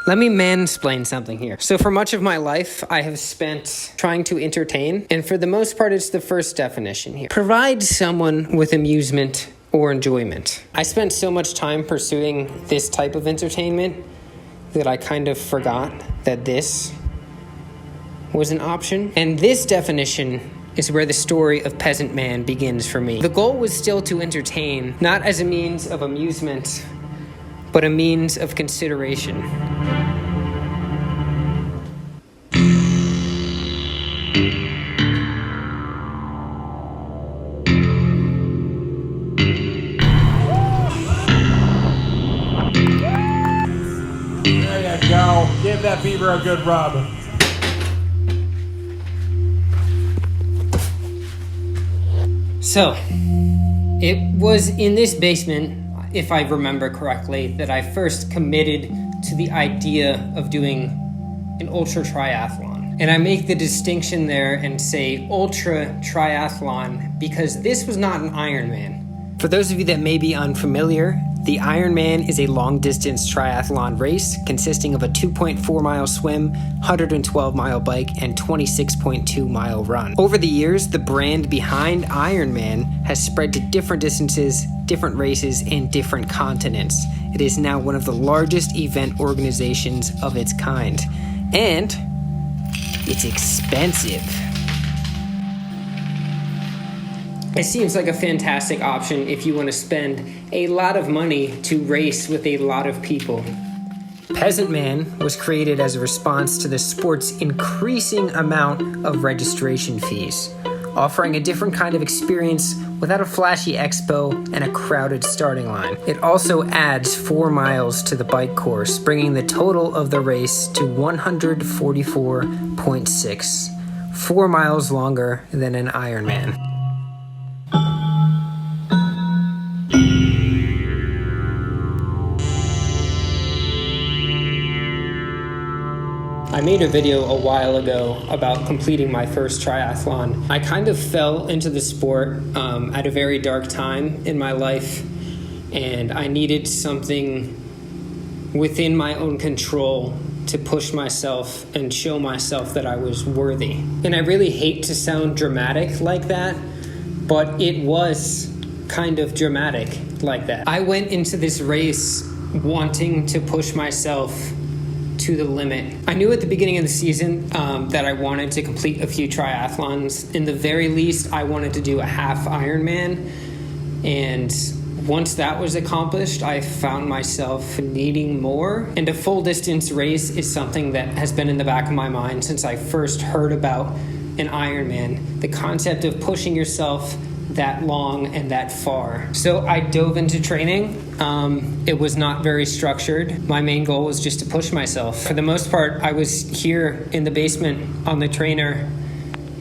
Let me mansplain something here. So for much of my life, I have spent trying to entertain, and for the most part, it's the first definition here. Provide someone with amusement or enjoyment. I spent so much time pursuing this type of entertainment that I kind of forgot that this was an option. And this definition is where the story of Peasant Man begins for me. The goal was still to entertain, not as a means of amusement, but a means of consideration. There you go. Give that beaver a good rub. So, it was in this basement, if I remember correctly, that I first committed to the idea of doing an ultra triathlon. And I make the distinction there and say ultra triathlon because this was not an Ironman. For those of you that may be unfamiliar, the Ironman is a long-distance triathlon race consisting of a 2.4-mile swim, 112-mile bike, and 26.2-mile run. Over the years, the brand behind Ironman has spread to different distances, different races, and different continents. It is now one of the largest event organizations of its kind. And it's expensive. It seems like a fantastic option if you want to spend a lot of money to race with a lot of people. Peasant Man was created as a response to the sport's increasing amount of registration fees, offering a different kind of experience without a flashy expo and a crowded starting line. It also adds 4 miles to the bike course, bringing the total of the race to 144.6, 4 miles longer than an Ironman. I made a video a while ago about completing my first triathlon. I kind of fell into the sport at a very dark time in my life, and I needed something within my own control to push myself and show myself that I was worthy. And I really hate to sound dramatic like that, but it was kind of dramatic like that. I went into this race wanting to push myself to the limit. I knew at the beginning of the season that I wanted to complete a few triathlons. In the very least, I wanted to do a half Ironman. And once that was accomplished, I found myself needing more. And a full distance race is something that has been in the back of my mind since I first heard about an Ironman. The concept of pushing yourself that long and that far. So I dove into training. It was not very structured. My main goal was just to push myself. For the most part, I was here in the basement on the trainer,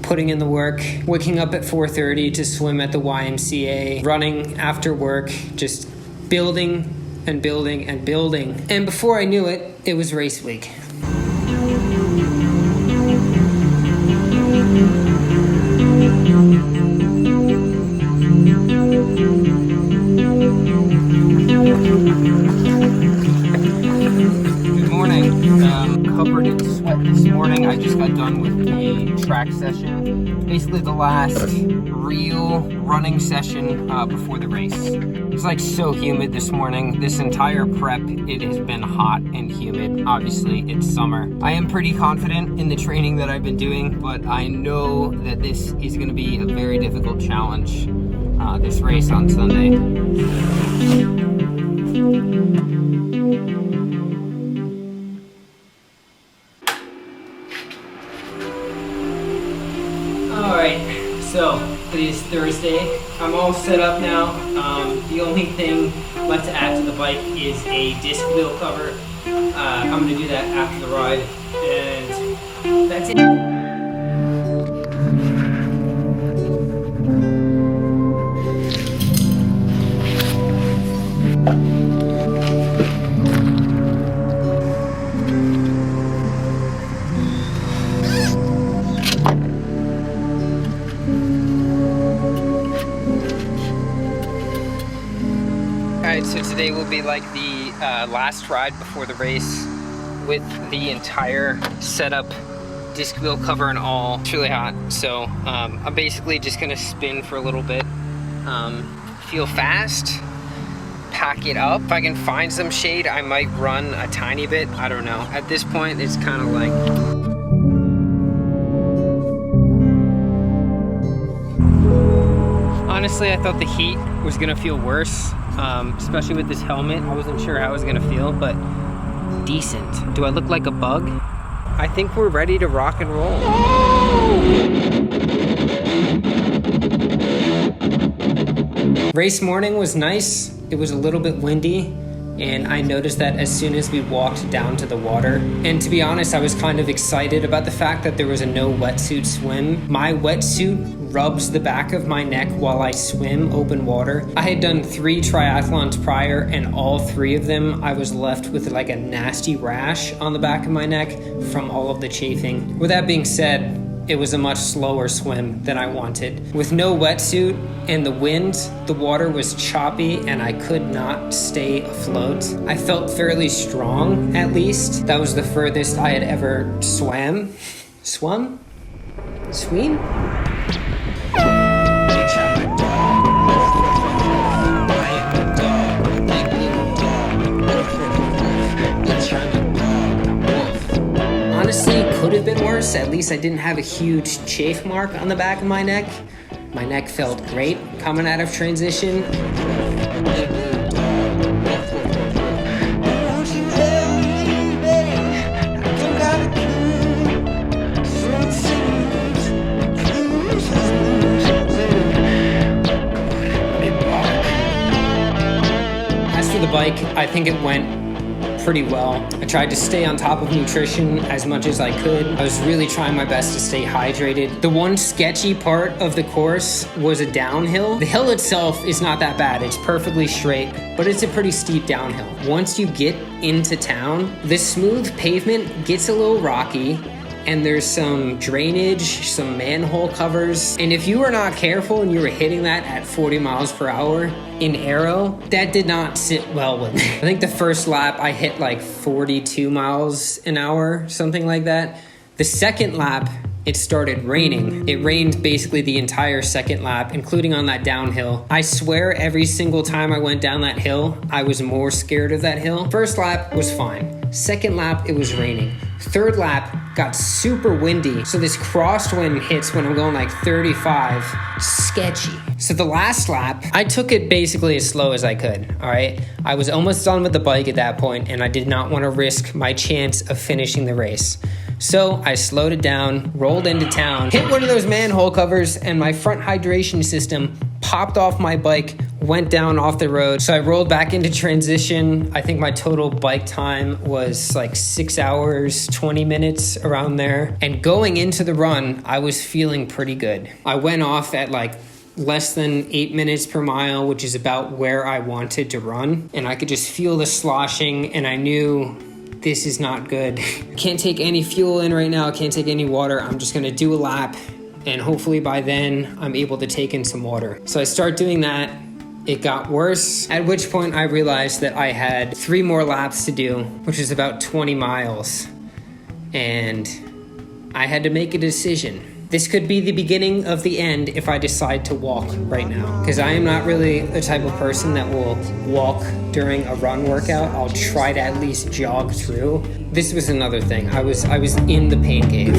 putting in the work, waking up at 4:30 to swim at the YMCA, running after work, just building and building and building. And before I knew it, it was race week. Covered in sweat this morning. I just got done with the track session. Basically the last real running session before the race. It's like so humid this morning. This entire prep, it has been hot and humid. Obviously, it's summer. I am pretty confident in the training that I've been doing, but I know that this is going to be a very difficult challenge, this race on Sunday. So, it is Thursday. I'm all set up now. The only thing left to add to the bike is a disc wheel cover. I'm going to do that after the ride, and that's it. Alright, so today will be like the last ride before the race. with the entire setup, disc wheel cover and all. It's really hot, so I'm basically just gonna spin for a little bit, feel fast, pack it up. If I can find some shade, I might run a tiny bit. I don't know. At this point, it's kind of like... Honestly, I thought the heat was gonna feel worse, especially with this helmet. I wasn't sure how I was gonna feel, but decent. Do I look like a bug? I think we're ready to rock and roll. Race morning was nice. It was a little bit windy, and I noticed that as soon as we walked down to the water. And to be honest, I was kind of excited about the fact that there was a no wetsuit swim. My wetsuit rubs the back of my neck while I swim open water. I had done 3 triathlons prior, and all 3 of them I was left with like a nasty rash on the back of my neck from all of the chafing. With that being said, it was a much slower swim than I wanted. With no wetsuit and the wind, the water was choppy and I could not stay afloat. I felt fairly strong, at least. That was the furthest I had ever swam? Swim? Honestly, could have been worse. At least I didn't have a huge chafe mark on the back of my neck. My neck felt great coming out of transition. As for the bike, I think it went pretty well. I tried to stay on top of nutrition as much as I could. I was really trying my best to stay hydrated. The one sketchy part of the course was a downhill. The hill itself is not that bad. It's perfectly straight, but it's a pretty steep downhill. Once you get into town, the smooth pavement gets a little rocky, and there's some drainage, some manhole covers. And if you were not careful and you were hitting that at 40 miles per hour in aero, that did not sit well with me. I think the first lap I hit like 42 miles an hour, something like that. The second lap, it started raining. It rained basically the entire second lap, including on that downhill. I swear every single time I went down that hill, I was more scared of that hill. First lap was fine. Second lap, it was raining. Third lap got super windy, so this crosswind hits when I'm going like 35. Sketchy. So the last lap, I took it basically as slow as I could, all right? I was almost done with the bike at that point, and I did not want to risk my chance of finishing the race. So I slowed it down, rolled into town, hit one of those manhole covers, and my front hydration system popped off my bike, went down off the road. So I rolled back into transition. I think my total bike time was like 6 hours, 20 minutes, around there. And going into the run, I was feeling pretty good. I went off at like less than 8 minutes per mile, which is about where I wanted to run. And I could just feel the sloshing, and I knew this is not good. I can't take any fuel in right now. I can't take any water. I'm just gonna do a lap, and hopefully by then I'm able to take in some water. So I start doing that. It got worse, at which point I realized that I had 3 more laps to do, which is about 20 miles. And I had to make a decision. This could be the beginning of the end if I decide to walk right now, because I am not really the type of person that will walk during a run workout. I'll try to at least jog through. This was another thing. I was in the pain cave.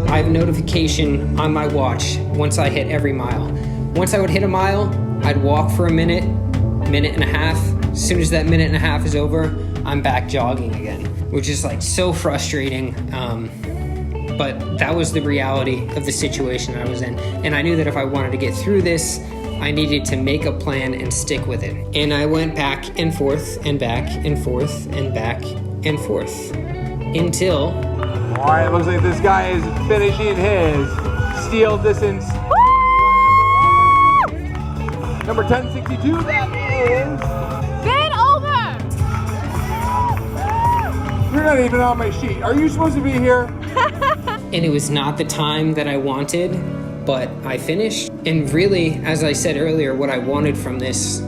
I have a notification on my watch once I hit every mile. Once I would hit a mile, I'd walk for a minute and a half. As soon as that minute and a half is over, I'm back jogging again, which is like so frustrating. But that was the reality of the situation I was in. And I knew that if I wanted to get through this, I needed to make a plan and stick with it. And I went back and forth and back and forth and back and forth until... All right, looks like this guy is finishing his steel distance. Number 1062, that is... Bend over! You're not even on my sheet. Are you supposed to be here? And it was not the time that I wanted, but I finished. And really, as I said earlier, what I wanted from this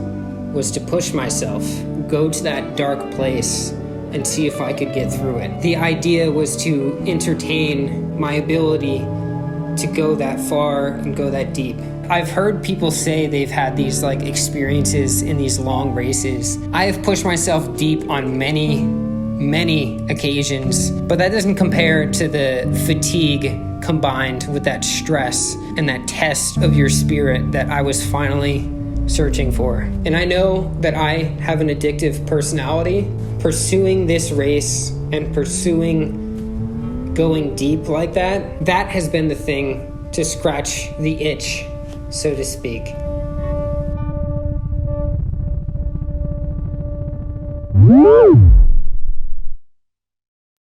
was to push myself, go to that dark place and see if I could get through it. The idea was to entertain my ability to go that far and go that deep. I've heard people say they've had these like experiences in these long races. I have pushed myself deep on many occasions, but that doesn't compare to the fatigue combined with that stress and that test of your spirit that I was finally searching for. And I know that I have an addictive personality. Pursuing this race and pursuing going deep like that, that has been the thing to scratch the itch, so to speak. Woo!